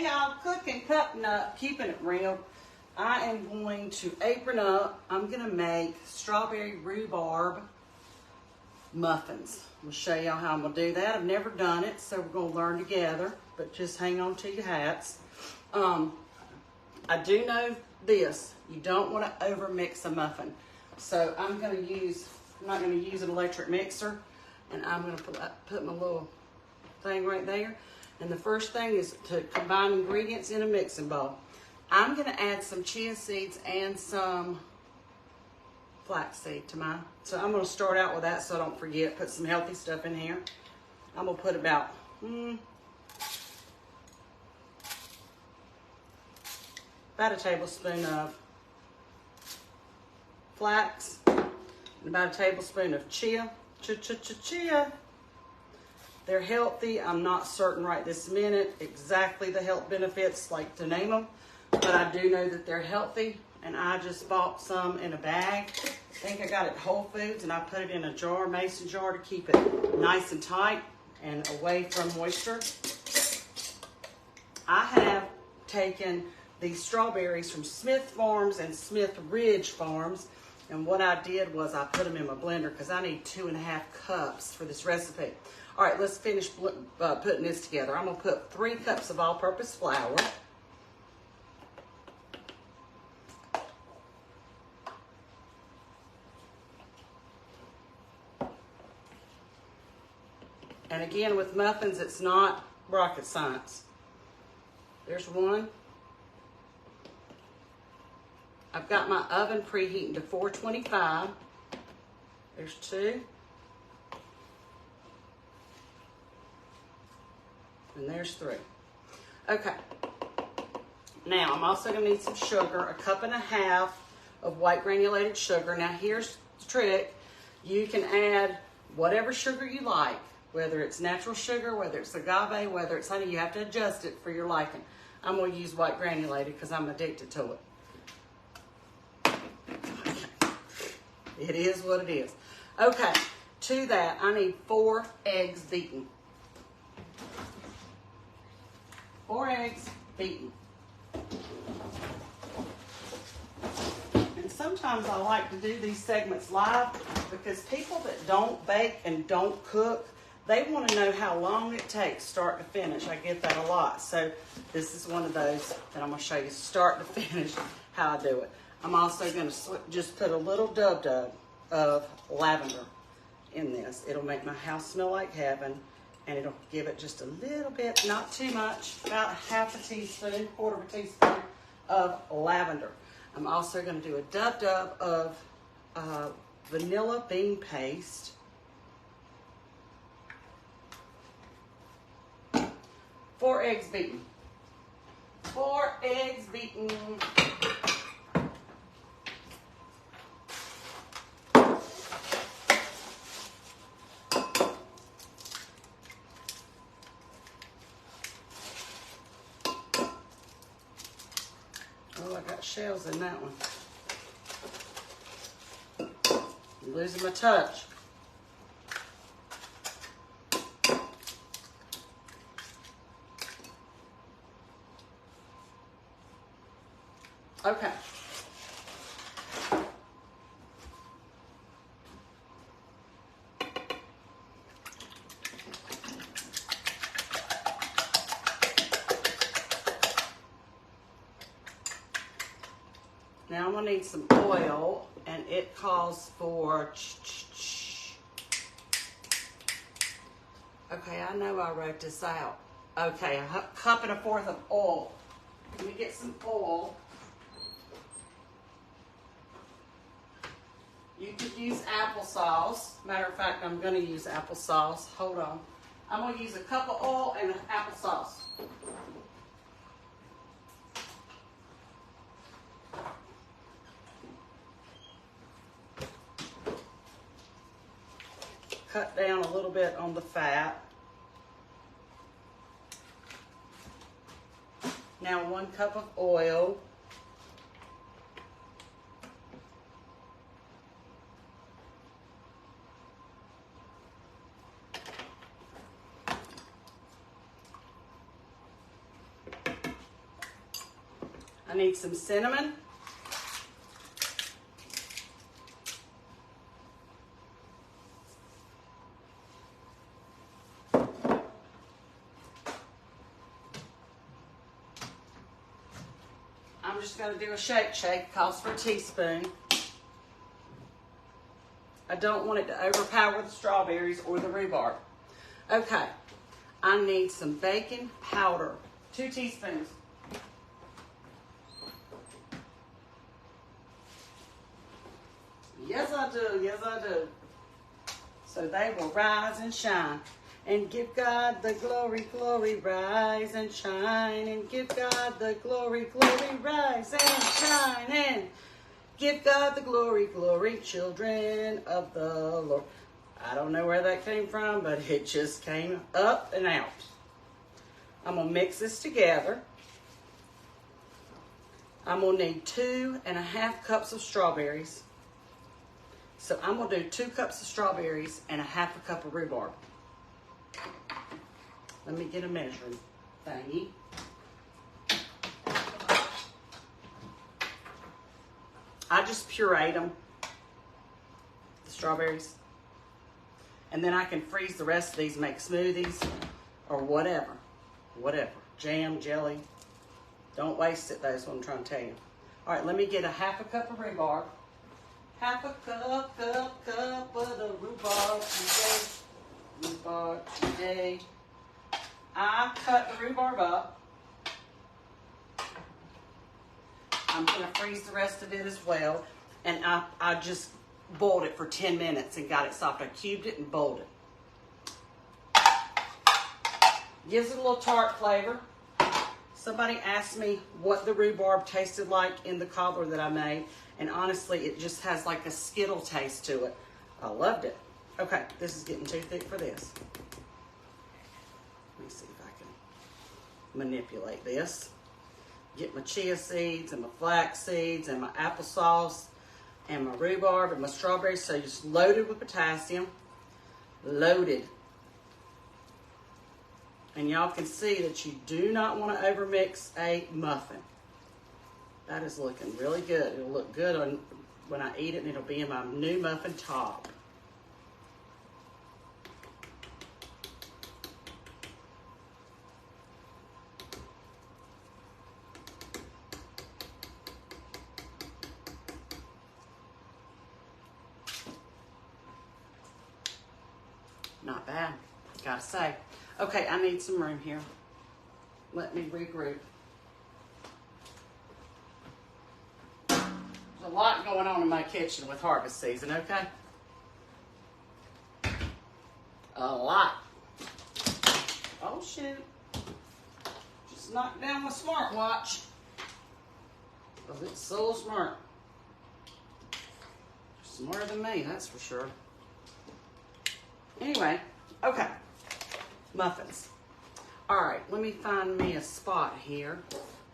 Hey y'all, cooking, cutting up, keeping it real. I am going to apron up. I'm going to make strawberry rhubarb muffins. I'm going to show y'all how I'm going to do that. I've never done it, so we're going to learn together, but just hang on to your hats. I do know this. You don't want to over mix a muffin. So I'm not going to use an electric mixer, and I'm going to put my little thing right there. And the first thing is to combine ingredients in a mixing bowl. I'm going to add some chia seeds and some flaxseed to mine. So I'm going to start out with that so I don't forget. Put some healthy stuff in here. I'm going to put about a tablespoon of flax and about a tablespoon of chia. Chia. They're healthy. I'm not certain right this minute exactly the health benefits, like to name them, but I do know that they're healthy, and I just bought some in a bag. I think I got it at Whole Foods, and I put it in a jar, mason jar, to keep it nice and tight and away from moisture. I have taken these strawberries from Smith Farms and Smith Ridge Farms, and what I did was I put them in my blender because I need 2.5 cups for this recipe. All right, let's finish putting this together. I'm going to put 3 cups of all-purpose flour. And again, with muffins, it's not rocket science. There's 1. I've got my oven preheating to 425. There's 2. And there's 3. Okay. Now, I'm also going to need some sugar, 1.5 cups of white granulated sugar. Now, here's the trick. You can add whatever sugar you like, whether it's natural sugar, whether it's agave, whether it's honey. You have to adjust it for your liking. I'm going to use white granulated because I'm addicted to it. Okay. It is what it is. Okay. To that, I need 4 eggs beaten. 4 eggs beaten. And sometimes I like to do these segments live because people that don't bake and don't cook, they want to know how long it takes start to finish. I get that a lot. So this is one of those that I'm going to show you start to finish how I do it. I'm also going to just put a little dub-dub of lavender in this. It'll make my house smell like heaven. And it'll give it just a little bit, not too much, about 1/2 teaspoon, 1/4 teaspoon of lavender. I'm also going to do a dub-dub of vanilla bean paste. 4 eggs beaten. 4 eggs beaten. Oh, I got shells in that one. I'm losing my touch. Okay. Now I'm going to need some oil, and it calls for, okay, I know I wrote this out. Okay, 1.25 cups of oil. Let me get some oil. You could use applesauce. Matter of fact, I'm going to use applesauce. Hold on. I'm going to use 1 cup of oil and applesauce. Cut down a little bit on the fat. Now 1 cup of oil. I need some cinnamon. I'm just going to do a shake. Calls for a teaspoon. I don't want it to overpower the strawberries or the rhubarb. Okay, I need some baking powder. 2 teaspoons. Yes, I do. Yes, I do. So they will rise and shine. And give God the glory, glory, rise and shine. And give God the glory, glory, rise and shine. And give God the glory, glory, children of the Lord. I don't know where that came from, but it just came up and out. I'm going to mix this together. I'm going to need 2.5 cups of strawberries. So I'm going to do 2 cups of strawberries and 1/2 cup of rhubarb. Let me get a measuring thingy. I just pureed them, the strawberries. And then I can freeze the rest of these, make smoothies or whatever. Whatever. Jam, jelly. Don't waste it, that's what I'm trying to tell you. All right, let me get 1/2 cup of rhubarb. 1/2 cup of the rhubarb today. Rhubarb today. I cut the rhubarb up. I'm going to freeze the rest of it as well. And I just boiled it for 10 minutes and got it soft. I cubed it and boiled it. Gives it a little tart flavor. Somebody asked me what the rhubarb tasted like in the cobbler that I made. And honestly, it just has like a Skittle taste to it. I loved it. Okay, this is getting too thick for this. Let me see if I can manipulate this. Get my chia seeds and my flax seeds and my applesauce and my rhubarb and my strawberries. So just loaded with potassium. Loaded. And y'all can see that you do not want to overmix a muffin. That is looking really good. It'll look good when I eat it, and it'll be in my new muffin top. Not bad, gotta say. Okay, I need some room here. Let me regroup. There's a lot going on in my kitchen with harvest season, okay? A lot. Oh, shoot. Just knocked down my smartwatch. Because it's so smart. Smarter than me, that's for sure. Anyway, okay. Muffins. All right, let me find me a spot here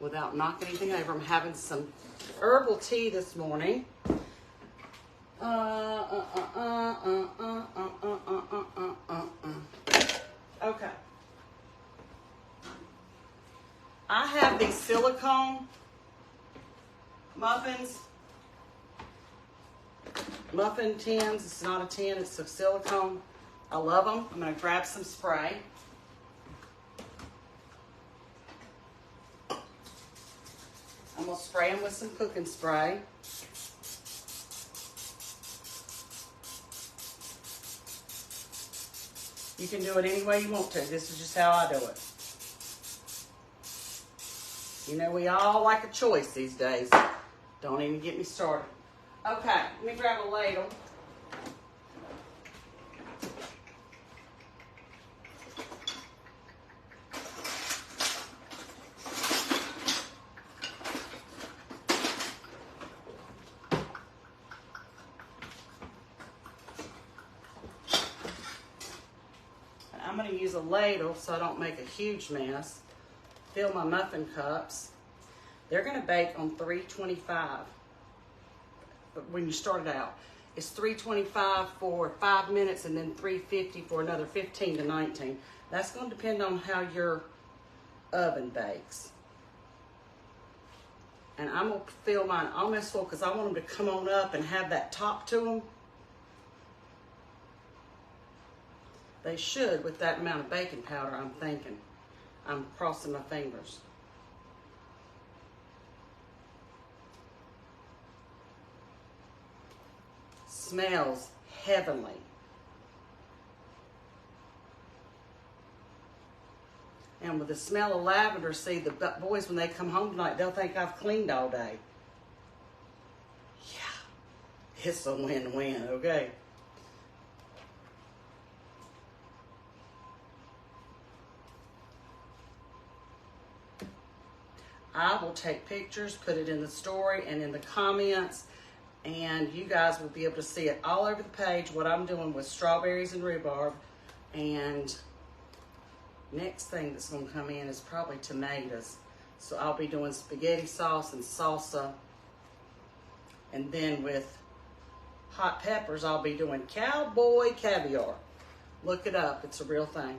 without knocking anything over. I'm having some herbal tea this morning. Okay. I have these silicone muffins. Muffin tins. It's not a tin, it's a silicone. I love them. I'm going to grab some spray. I'm going to spray them with some cooking spray. You can do it any way you want to. This is just how I do it. You know, we all like a choice these days. Don't even get me started. Okay, let me grab a ladle. I'm going to use a ladle so I don't make a huge mess. Fill my muffin cups. They're going to bake on 325. But when you start it out, it's 325 for 5 minutes and then 350 for another 15 to 19. That's going to depend on how your oven bakes. And I'm going to fill mine almost full because I want them to come on up and have that top to them. They should with that amount of baking powder, I'm thinking. I'm crossing my fingers. Smells heavenly. And with the smell of lavender, see, the boys, when they come home tonight, they'll think I've cleaned all day. Yeah, it's a win-win, okay? I will take pictures, put it in the story and in the comments, and you guys will be able to see it all over the page, what I'm doing with strawberries and rhubarb. And next thing that's going to come in is probably tomatoes. So I'll be doing spaghetti sauce and salsa. And then with hot peppers, I'll be doing cowboy caviar. Look it up. It's a real thing.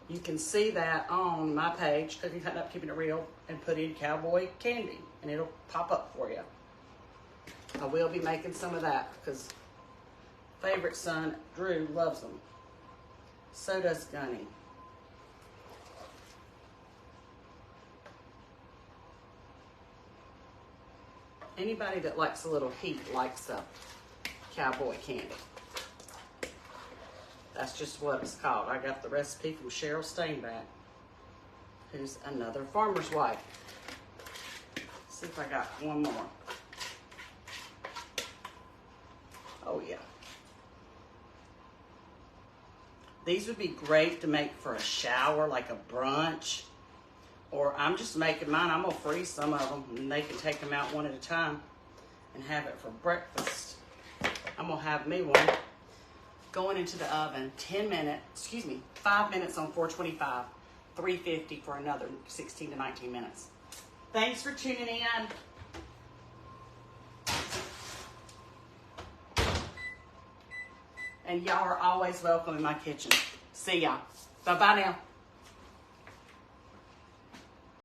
You can see that on my page, Cooking, Cutting Up, Keeping It Real, and put in cowboy candy, and it'll pop up for you. I will be making some of that because favorite son, Drew, loves them. So does Gunny. Anybody that likes a little heat likes a cowboy candy. That's just what it's called. I got the recipe from Cheryl Stainback, who's another farmer's wife. Let's see if I got one more. Oh yeah. These would be great to make for a shower, like a brunch. Or I'm just making mine. I'm going to freeze some of them, and they can take them out one at a time and have it for breakfast. I'm going to have me one. Going into the oven, 5 minutes on 425, 350 for another 16 to 19 minutes. Thanks for tuning in. And y'all are always welcome in my kitchen. See y'all. Bye-bye now.